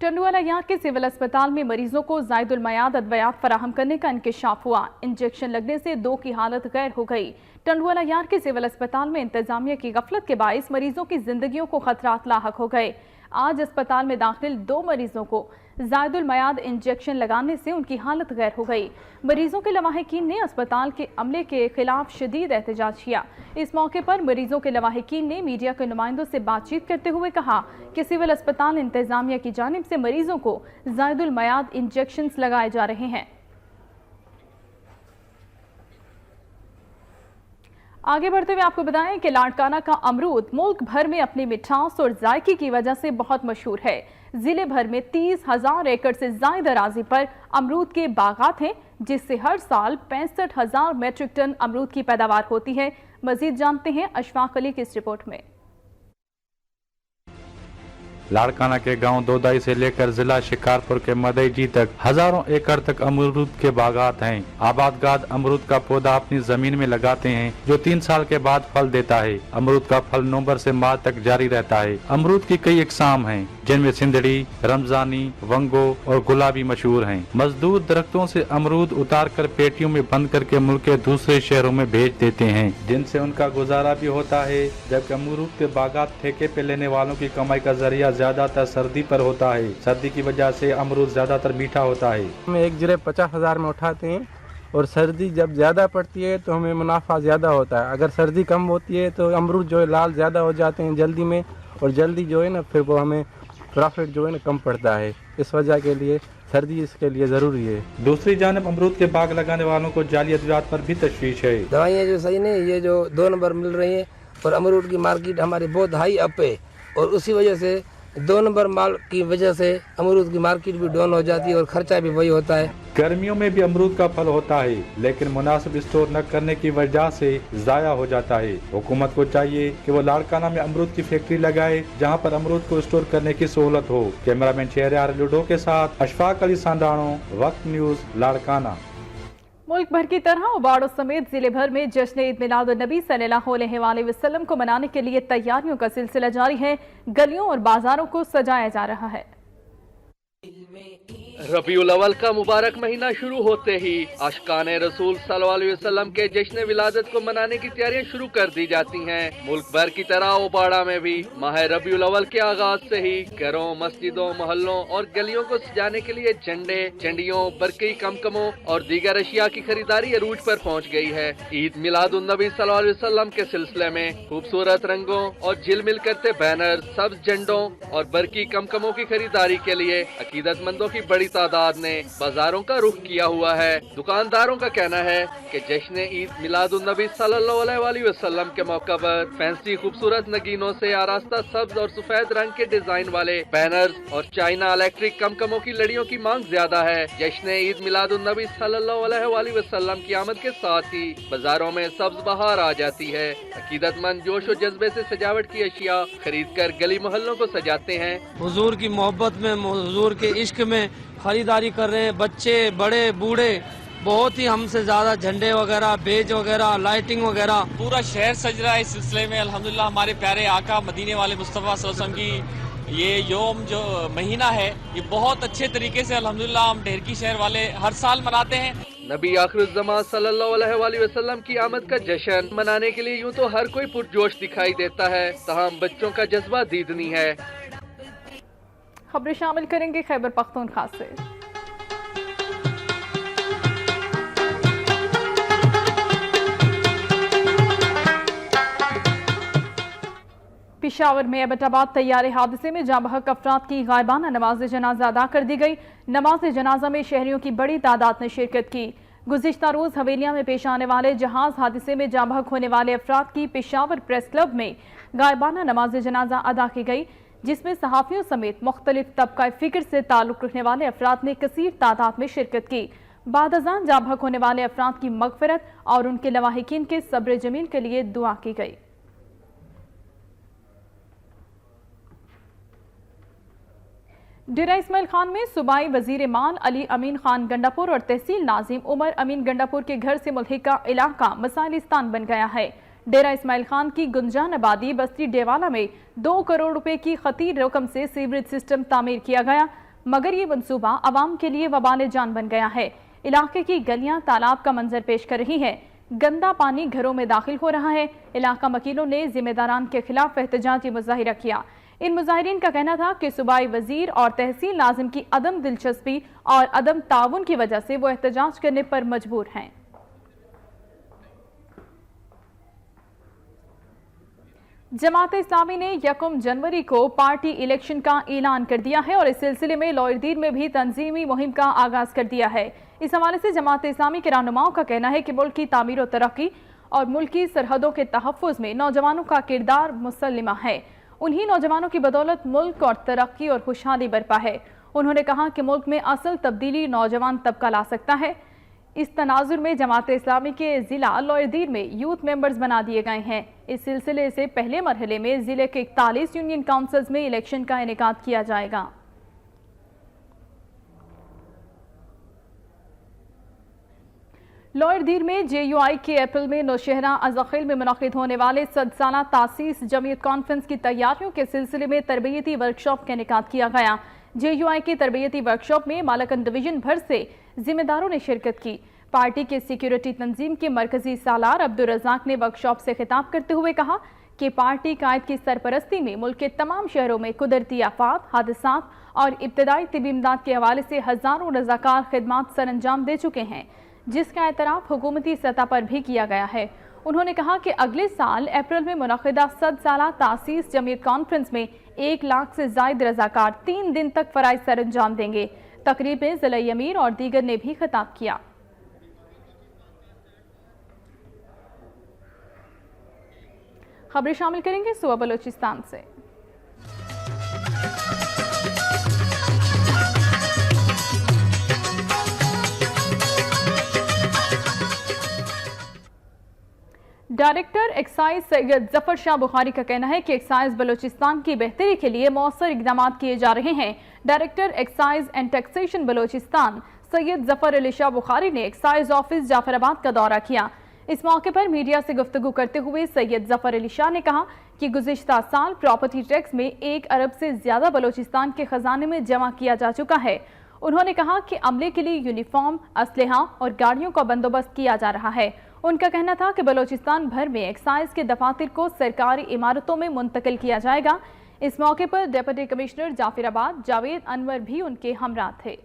Speaker 1: टंडुवाला यार के सिविल अस्पताल में मरीजों को जायदुल मयाद अद्वियात फराहम करने का इंकशाफ हुआ। इंजेक्शन लगने से 2 की हालत गैर हो गई। टंडुवाला यार के सिविल अस्पताल में इंतजामिया की गफलत के बाइस मरीजों की जिंदगियों को खतरात लाहक हो गए। आज अस्पताल में दाखिल 2 मरीजों को जायदुल मयाद इंजेक्शन लगाने से उनकी हालत गैर हो गई। मरीजों के लवाहिकीन ने अस्पताल के अमले के खिलाफ शदीद एहतजाज किया। इस मौके पर मरीजों के लवाहिकीन ने मीडिया के नुमाइंदों से बातचीत करते हुए कहा कि सिविल अस्पताल इंतजामिया की जानिब से मरीजों को जायदुल मयाद इंजेक्शन लगाए जा रहे हैं। आगे बढ़ते हुए आपको बताएं कि लाड़काना का अमरूद मुल्क भर में अपनी मिठास और जायके की वजह से बहुत मशहूर है। जिले भर में 30,000 एकड़ से ज्यादा अराजी पर अमरूद के बागात हैं, जिससे हर साल 65,000 मेट्रिक टन अमरूद की पैदावार होती है। मजीद जानते हैं अशफाक अली की इस रिपोर्ट में।
Speaker 4: लाड़काना के गांव दोदाई से लेकर जिला शिकारपुर के मदईजी तक हजारों एकड़ तक अमरूद के बागात हैं। आबादगाद अमरूद का पौधा अपनी जमीन में लगाते हैं, जो 3 साल के बाद फल देता है। अमरूद का फल नवंबर से मार्च तक जारी रहता है। अमरूद की कई इकसाम हैं, जिनमें सिंदड़ी, रमजानी, वंगो और गुलाबी मशहूर हैं। मजदूर दरख्तों से अमरूद उतार कर पेटियों में बंद करके मुल्क के दूसरे शहरों में भेज देते हैं, जिनसे उनका गुजारा भी होता है। जबकि अमरूद के बागात ठेके पे लेने वालों की कमाई का जरिया ज्यादातर सर्दी पर होता है। सर्दी की वजह से अमरूद ज्यादातर मीठा होता है।
Speaker 5: हम एक जिरे 50,000 में उठाते हैं और सर्दी जब ज़्यादा पड़ती है तो हमें मुनाफा ज़्यादा होता है। अगर सर्दी कम होती है तो अमरूद जो है लाल ज़्यादा हो जाते हैं जल्दी में, और जल्दी जो है ना फिर वो हमें प्रॉफिट जो है ना कम पड़ता है। इस वजह के लिए सर्दी इसके लिए ज़रूरी है।
Speaker 4: दूसरी जानब अमरूद के बाग लगाने वालों को जाली अद्वियात पर भी तशवीश है।
Speaker 23: दवाइयाँ जो सही नहीं, ये जो 2 नंबर मिल रही है और अमरूद की मार्केट हमारी बहुत हाई अप है, और उसी वजह से 2 नंबर माल की वजह से अमरूद की मार्केट भी डाउन हो जाती है और खर्चा भी वही होता है।
Speaker 4: गर्मियों में भी अमरूद का फल होता है, लेकिन मुनासिब स्टोर न करने की वजह से जाया हो जाता है। हुकूमत को चाहिए कि वो लाड़काना में अमरूद की फैक्ट्री लगाए, जहां पर अमरूद को स्टोर करने की सहूलत हो। कैमरामैन शहरयार लूडो के साथ अशफाक अली सांडाणो, वक्त न्यूज, लाड़काना।
Speaker 1: मुल्क भर की तरह उबाड़ो समेत जिले भर में जश्न ईद मिलादुन्नबी सल्लल्लाहु अलैहि वसल्लम को मनाने के लिए तैयारियों का सिलसिला जारी है। गलियों और बाजारों को सजाया जा रहा है।
Speaker 6: रबीउल अव्वल का मुबारक महीना शुरू होते ही आशिकाने रसूल सल्लल्लाहु अलैहि वसल्लम के जश्न विलादत को मनाने की तैयारियां शुरू कर दी जाती हैं। मुल्क भर की तरह उबाड़ा में भी माह रबीउल अव्वल के आगाज से ही घरों, मस्जिदों, मोहल्लों और गलियों को सजाने के लिए झंडे, झंडियों, बरकी कमकमों और दीगर अशिया की खरीदारी अरूज पर पहुँच गई है। ईद मिलादुन्नबी सल्लल्लाहु अलैहि वसल्लम के सिलसिले में खूबसूरत रंगों और झिलमिल करते बैनर, सब्ज झंडों और बरकी कमकमों की खरीदारी के लिए अकीदतमंदों की बड़ी तादाद ने बाजारों का रुख किया हुआ है। दुकानदारों का कहना है कि जश्न ईद मिलादुन्नबी सल्लल्लाहु अलैहि वसल्लम के मौका पर फैंसी खूबसूरत नगीनों से आरास्ता सब्ज और सफेद रंग के डिजाइन वाले बैनर्स और चाइना इलेक्ट्रिक कमकमों की लड़ियों की मांग ज्यादा है। जश्न ईद मिलादुन्नबी सल्लल्लाहु अलैहि वसल्लम की आमद के साथ ही बाजारों में सब्ज बहार आ जाती है। अकीदतमंद जोश और जज्बे से सजावट की अशिया खरीद कर गली मोहल्लों को सजाते हैं।
Speaker 24: हुजूर की मोहब्बत में, हुजूर के इश्क में खरीदारी कर रहे हैं। बच्चे, बड़े, बूढ़े बहुत ही हमसे ज्यादा झंडे वगैरह, बेज वगैरह, लाइटिंग वगैरह,
Speaker 25: पूरा शहर सज रहा है। इस सिलसिले में अल्हम्दुलिल्लाह हमारे प्यारे आका मदीने वाले मुस्तफ़ा सल्लल्लाहु अलैहि वसल्लम की ये योम जो महीना है, ये बहुत अच्छे तरीके से अल्हम्दुलिल्लाह हम ढेरकी शहर वाले हर साल मनाते हैं।
Speaker 6: नबी आखिरुज़्ज़मान सल्लल्लाहु अलैहि वसल्लम की आमद का जश्न मनाने के लिए यूं तो हर कोई पुरजोश दिखाई देता है, तमाम बच्चों का जज्बा दीदनी है।
Speaker 1: खबरें शामिल करेंगे खैबर पख्तूनख्वा से। पेशावर में एबटाबाद तैयारे हादसे में जाँ बहक अफराद की गायबाना नमाज जनाजा अदा कर दी गई। नमाज जनाजा में शहरियों की बड़ी तादाद ने शिरकत की। गुज़िश्ता रोज हवेलिया में पेश आने वाले जहाज हादसे में जाँ बहक होने वाले अफराद की पेशावर प्रेस क्लब में गायबाना नमाज जनाजा अदा की गई, जिसमें सहाफ़ियों समेत मुख्तलिफ तबका फ़िक्र से ताल्लुक़ रखने वाले अफराद ने कसीर तादाद में शिरकत की। बाद अज़ान जाँ बहक होने वाले अफराद की मग़फ़िरत और उनके लवाहिकीन के सब्र जमील के लिए दुआ की गई। डेरा इस्माइल खान में सूबाई वजीर माल अली अमीन खान गंडापुर और तहसील नाजिम उमर अमीन गंडापुर के घर से मुल्हिका इलाका मसाइलिस्तान बन गया है। डेरा इस्माइल खान की गुंजान आबादी बस्ती डेवाला में 2 करोड़ रुपए की खतीर रकम से सीवरेज सिस्टम तामीर किया गया। मगर ये मंसूबा आवाम के लिए वबाल जान बन गया है। इलाके की गलियां तालाब का मंजर पेश कर रही हैं। गंदा पानी घरों में दाखिल हो रहा है। इलाका वकीलों ने जिम्मेदारान के खिलाफ एहतजाजी मुजाहिरा किया। इन मुजाहिरीन का कहना था कि सूबाई वजीर और तहसील नाज़िम की अदम दिलचस्पी और अदम ताउन की वजह से वो एहतजाज करने पर मजबूर हैं। जमात इस्लामी ने 1 जनवरी को पार्टी इलेक्शन का ऐलान कर दिया है और इस सिलसिले में लॉयरदीर में भी तंजीमी मुहिम का आगाज कर दिया है। इस हवाले से जमात इस्लामी के रहनुमाओं का कहना है कि मुल्क की तामीर और तरक्की और मुल्क की सरहदों के तहफ़्फ़ुज़ में नौजवानों का किरदार मुसल्लिमा है। उन्हीं नौजवानों की बदौलत मुल्क और तरक्की और खुशहाली बरपा है। उन्होंने कहा कि मुल्क में असल तब्दीली नौजवान तबका ला सकता है। इस तनाजुर में जमात इस्लामी के ज़िला लॉयरदीर में यूथ मेंबर्स बना दिए गए हैं। इस सिलसिले से पहले मरहले में ज़िले के 41 यूनियन काउंसिल्स में इलेक्शन का इनेकाद किया जाएगा। लॉयरदीर में JUI के अप्रैल में नौशहरा अज़ाखिल में मुनक़िद होने वाले 100 साला तासीस जमीयत कॉन्फ्रेंस की तैयारियों के सिलसिले में तरबियती वर्कशॉप का इनेकाद किया गया। JUI की तरबियती वर्कशॉप में मालकन डिवीजन भर से जिम्मेदारों ने शिरकत की। पार्टी के सिक्योरिटी तंजीम के मरकजी सालार अब्दुल रज़ाक ने वर्कशॉप से खिताब करते हुए कहा कि पार्टी कायद की सरपरस्ती में मुल्क के तमाम शहरों में कुदरती आफात, हादसात और इब्तदाई तिबी इमदाद के हवाले से हज़ारों रज़ाकार खिदमात सर अंजाम दे चुके हैं, जिसका एतराफ़ हुकूमती सतह पर भी किया गया है। उन्होंने कहा कि अगले साल अप्रैल में मुनक़िदा 100 साला तासीस जमीयत कॉन्फ्रेंस में 1 लाख से ज़ायद रज़ाकार 3 दिन तक फ़राइज़ सर अंजाम देंगे। तकरीब में ज़िला अमीर और दीगर ने भी खिताब किया। खबरें शामिल करेंगे सूबा बलोचिस्तान से। डायरेक्टर एक्साइज सैयद जफर शाह बुखारी का कहना है कि एक्साइज बलोचिस्तान की बेहतरी के लिए मौसर इकदाम किए जा रहे हैं। Director excise and taxation Balochistan Syed Zafar Ali Shah Bukhari ने एक्साइज ऑफिस जाफराबाद का दौरा किया। इस मौके पर मीडिया से गुफ्तगू करते हुए सैयद जफर अली शाह ने कहा कि गुज़िश्ता साल प्रॉपर्टी टैक्स में 1 अरब से ज्यादा बलोचिस्तान के खजाने में जमा किया जा चुका है। उन्होंने कहा कि अमले के लिए यूनिफॉर्म, असलहा और गाड़ियों का बंदोबस्त किया जा रहा है। उनका कहना था कि बलोचिस्तान भर में एक्साइज के दफातर को सरकारी इमारतों में मुंतकिल किया जाएगा। इस मौके पर डिप्टी कमिश्नर जाफराबाद जावेद अनवर भी उनके हमरा थे।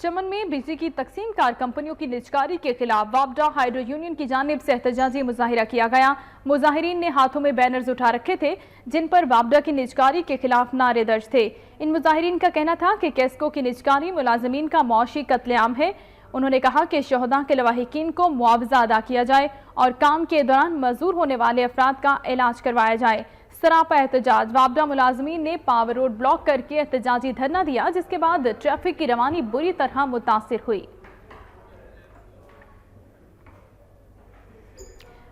Speaker 1: चमन में बिजली की तकसीम कार कंपनियों की निजकारी के खिलाफ वापडा हाइड्रो यूनियन की जानिब से एहतजाजी मुजाहिरा किया गया। मुजाहिरीन ने हाथों में बैनर्स उठा रखे थे जिन पर वापडा की निजकारी के खिलाफ नारे दर्ज थे। इन मुजाहिरीन का कहना था कि कैस्को की निजकारी मुलाजमीन का मौशी कत्लेआम है। उन्होंने कहा कि शहदा के लवाहिकीन को मुआवजा अदा किया जाए और काम के दौरान मजदूर होने वाले अफराद का इलाज करवाया जाए। सरापा एहतजाज वापडा मुलाजमीन ने पावर रोड ब्लॉक करके एहतजाजी धरना दिया, जिसके बाद ट्रैफिक की रवानी बुरी तरह मुतासिर हुई।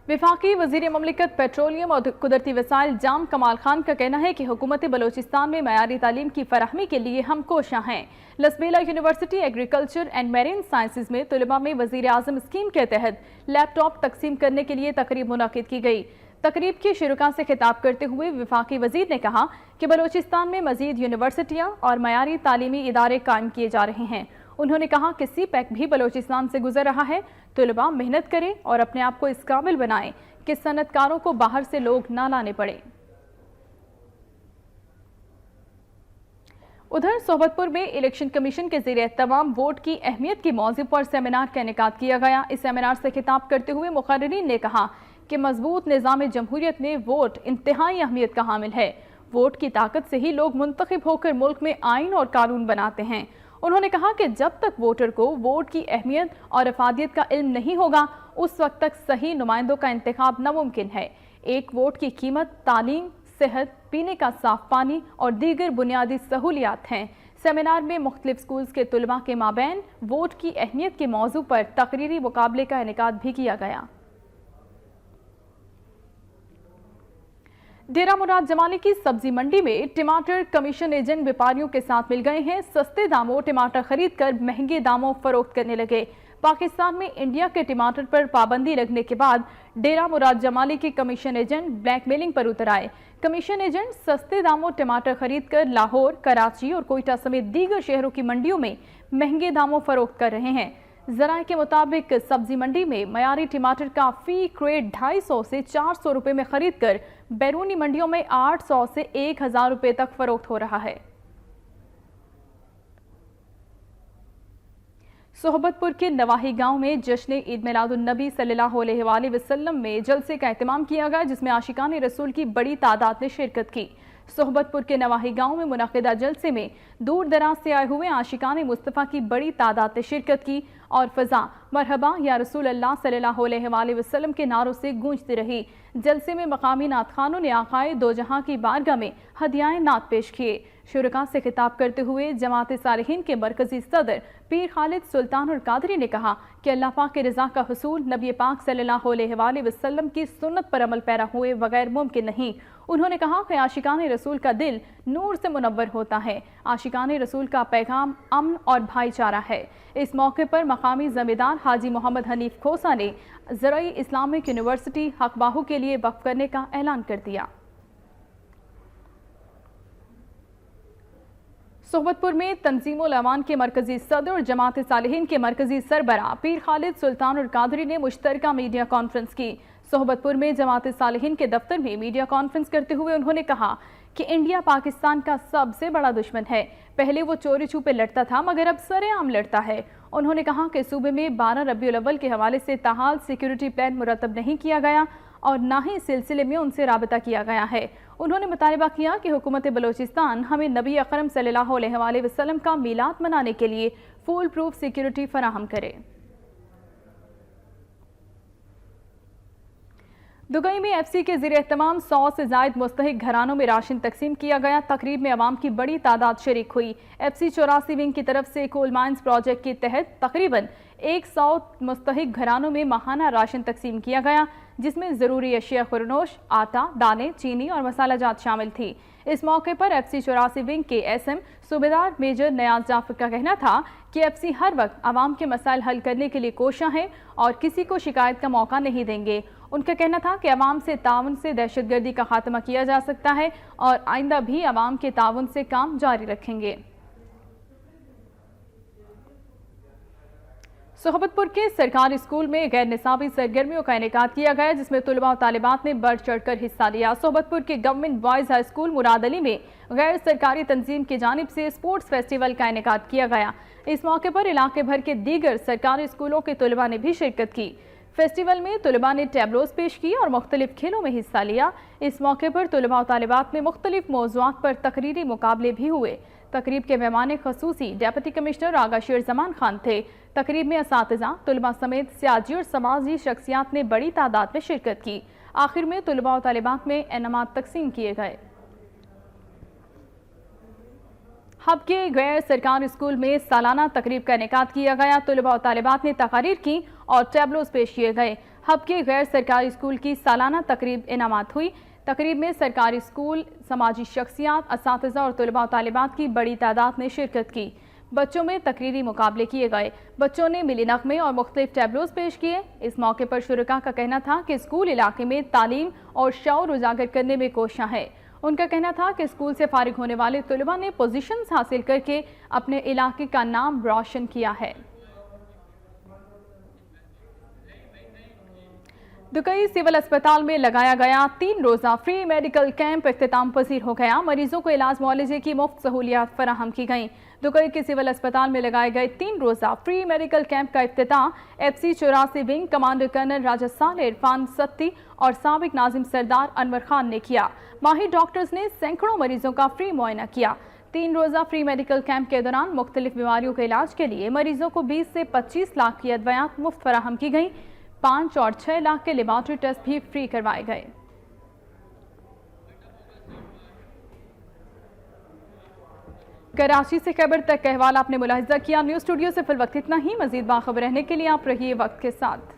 Speaker 1: वफाकी वजीर ममलिकत पेट्रोलियम और कुदरती वसाइल जाम कमाल खान का कहना है कि हुकूमत बलोचिस्तान में मयारी तालीम की फराहमी के लिए हम कोशां हैं। Lasbela university agriculture and marine sciences में तलबा में वजीर आजम स्कीम के तहत लैपटॉप तकसीम करने के लिए तकरीब मुनाकिद की गई। तकरीब की शुरुआत से खिताब करते हुए वफाकी वजीर ने कहा कि बलोचिस्तान में मजीद यूनिवर्सिटियाँ और मयारी तालीमी इदारे कायम किए जा रहे हैं। उन्होंने कहा कि CPEC भी बलोचिस्तान से गुजर रहा है। तलबा मेहनत करें और अपने आप को इस काबिल बनाएं कि सनतकारों को बाहर से लोग ना लाने पड़े। उधर सोबतपुर में इलेक्शन कमीशन के ज़रिए तमाम वोट की अहमियत की मौजू पर सेमिनार का इनेकाद किया गया। इस सेमिनार से खिताब करते हुए मुखर्रिरीन ने कहा कि मजबूत निज़ाम जमहूरियत में वोट इंतहाई अहमियत का हामिल है। वोट की ताकत से ही लोग मुंतखब होकर मुल्क में आइन और कानून बनाते हैं। उन्होंने कहा कि जब तक वोटर को वोट की अहमियत और अफादियत का इल्म नहीं होगा, उस वक्त तक सही नुमाइंदों का इंतखाब नामुमकिन है। एक वोट की कीमत तालीम, सेहत, पीने का साफ पानी और दीगर बुनियादी सहूलियात हैं। सेमिनार में मुख्तलिफ स्कूल्स के तुलबा के माबैन वोट की अहमियत के मौजू पर तकरीरी मुकाबले का इनेकाद भी किया गया। डेरा मुराद जमाली की सब्जी मंडी में टमाटर कमीशन एजेंट व्यापारियों के साथ मिल गए हैं। सस्ते दामों टमाटर खरीद कर महंगे दामों फरोख्त करने लगे। पाकिस्तान में इंडिया के टमाटर पर पाबंदी लगने के बाद डेरा मुराद जमाली के कमीशन एजेंट ब्लैकमेलिंग पर उतर आए। कमीशन एजेंट सस्ते दामों टमाटर खरीदकर लाहौर, कराची और कोयटा समेत दीगर शहरों की मंडियों में महंगे दामों फरोख्त कर रहे हैं। जराये के मुताबिक सब्जी मंडी में मयारी टमाटर का फी क्रेट 250 से 400 रुपए में खरीद कर बैरूनी मंडियों में 800 से 1000 रुपए तक फरोख्त हो रहा है। सोहबतपुर के नवाही गांव में जश्न ईद मिलादुन्नबी सल्लल्लाहु अलैहि वसल्लम में जलसे का एहतमाम किया गया, जिसमें आशिकान रसूल की बड़ी तादाद ने शिरकत की। सोहबतपुर के नवाही गांव में मुनक़िदा जलसे में दूर दराज से आए हुए आशिकान मुस्तफ़ा की बड़ी तादाद ने शिरकत की और फ़ज़ा मरहबा या रसूल अल्लाह सल्लल्लाहु अलैहि वसल्लम के नारों से गूंजती रही। जलसे में मकामी नात खानों ने आकाए दो जहां की बारगाह में हदियाएं नात पेश किए। शुरका से खिताब करते हुए जमात सालिहीन के मरकजी सदर पीर खालिद सुल्तानुल कादरी ने कहा कि अल्लाह पाक की रज़ा का हुसूल नबी पाक सल्लल्लाहु अलैहि वसल्लम की सुन्नत पर अमल पैरा हुए बगैर मुमकिन नहीं। उन्होंने कहा कि आशिकान रसूल का दिल नूर से मुनव्वर होता है। आशिकान रसूल का पैगाम अमन और भाईचारा है। इस मौके पर मकामी ज़मींदार हाजी मोहम्मद हनीफ खोसा ने ज़राई इस्लामिक यूनिवर्सिटी हकबाहू के लिए वक्फ करने का ऐलान कर दिया। सोहबतपुर में तंजीमुल अवान के मरकजी सदर और जमात सालिहीन के मरकजी सरबरा पीर खालिद सुल्तानुल कादरी ने मुश्तरका मीडिया कॉन्फ्रेंस की। सोहबतपुर में जमात सालिहीन के दफ्तर में मीडिया कॉन्फ्रेंस करते हुए उन्होंने कहा कि इंडिया पाकिस्तान का सबसे बड़ा दुश्मन है। पहले वो चोरी छुपे लड़ता था, मगर अब सरेआम लड़ता है। उन्होंने कहा कि सूबे में 12 रबीउल अव्वल के हवाले से ताहाल सिक्योरिटी प्लान मुरतब नहीं किया गया और ना ही इस सिलसिले में उनसे राबता किया गया है। उन्होंने मुतालबा किया कि हुकूमत बलोचिस्तान हमें नबी अकरम सल्लल्लाहु अलैहि वसल्लम का मीलाद मनाने के लिए फुल प्रूफ सिक्योरिटी फराहम करे। दुबई में एफसी के ज़रिए तमाम 100 से ज़ायद मुस्तहिक घरानों में राशन तकसीम किया गया। तकरीब में अवाम की बड़ी तादाद शरीक हुई। एफसी 84 विंग की तरफ से कोल माइंस प्रोजेक्ट के तहत तकरीबन 100 मुस्तहिक घरानों में माहाना राशन तकसीम किया गया, जिसमें ज़रूरी अशिया खुरनोश, आटा, दालें, चीनी और मसाला जात शामिल थी। इस मौके पर एफसी 84 विंग के एसएम सूबेदार मेजर नियाज जाफर का कहना था कि एफसी हर वक्त आवाम के मसाइल हल करने के लिए कोशां है और किसी को शिकायत का मौका नहीं देंगे। उनका कहना था कि अवाम से ताउन से दहशतगर्दी का खात्मा किया जा सकता है और आइंदा भी अवाम के ताउन से काम जारी रखेंगे। सोहबतपुर के सरकारी स्कूल में गैर निसाबी सरगर्मियों का इनेकाद किया गया, जिसमें तुलबा और तालिबात ने बढ़ चढ़कर हिस्सा लिया। सोहबतपुर के government boys high school Murad Ali में गैर सरकारी तंजीम की जानिब से स्पोर्ट्स फेस्टिवल का इनेकाद किया गया। इस मौके पर इलाके भर के दीगर सरकारी स्कूलों के तुलबा ने भी शिरकत की। फेस्टिवल में तुलबा ने टैबलोज पेश की और मुख्तलिफ खेलों में हिस्सा लिया। इस मौके पर तुलबा और तालिबात में मुख्तलिफ मौज़ूआत पर तकरीरी मुकाबले भी हुए। तकरीब के मेहमान खसूसी डिप्टी कमिश्नर आगा शेर जमान खान थे। तकरीब में असातिज़ा, तुलबा समेत सियासी और समाजी शख्सियात ने बड़ी तादाद में शिरकत की। आखिर में तुलबा और तालिबात में इनामात तकसीम किए गए। हब के गैर सरकारी स्कूल में सालाना तकरीब का इनेकाद किया गया। तुलबा और तालिबात ने तकारीर की और टैबलोज पेश किए गए। हब के गैर सरकारी स्कूल की सालाना तकरीब इनामात हुई। तकरीब में सरकारी स्कूल, समाजी शख्सियात, असातिज़ा और तुलबा और तालिबात की बड़ी तादाद ने शिरकत की। बच्चों में तकरीरी मुकाबले किए गए। बच्चों ने मिली नग़मे और मुख्तलिफ टैबलोज पेश किए। इस मौके पर शुरका का कहना था कि स्कूल इलाके में तालीम और शऊर उजागर करने में कोशियां है। उनका कहना था कि स्कूल से फारिग होने वाले तुलबा ने पोजीशंस हासिल करके अपने इलाके का नाम रोशन किया है। दुकई सिविल अस्पताल में लगाया गया 3 रोज़ा फ्री मेडिकल कैंप इख्तिताम पसीर हो गया। मरीजों को इलाज मुआलजे की मुफ्त सहूलियात फराहम की गई। दुकई के सिविल अस्पताल में लगाए गए 3 रोज़ा फ्री मेडिकल कैंप का इफ्तिताह एफसी 84 विंग कमांडर कर्नल राजा साले इरफान सत्ती और साबिक नाजिम सरदार अनवर खान ने किया। माहिर डॉक्टर्स ने सैकड़ों मरीजों का फ्री मुआयना किया। 3 रोज़ा फ्री मेडिकल कैंप के दौरान मुख्तलिफ बीमारियों के इलाज के लिए मरीजों को 20 से 25 लाख की अदवियात मुफ्त फराहम की गई। 5 और 6 लाख के लेबॉर्ट्री टेस्ट भी फ्री करवाए गए। कराची से खबर तक का हवाला आपने मुलाहिजा किया। न्यूज़ स्टूडियो से फिल वक्त इतना ही। मजीद बाखबर रहने के लिए आप रहिए वक्त के साथ।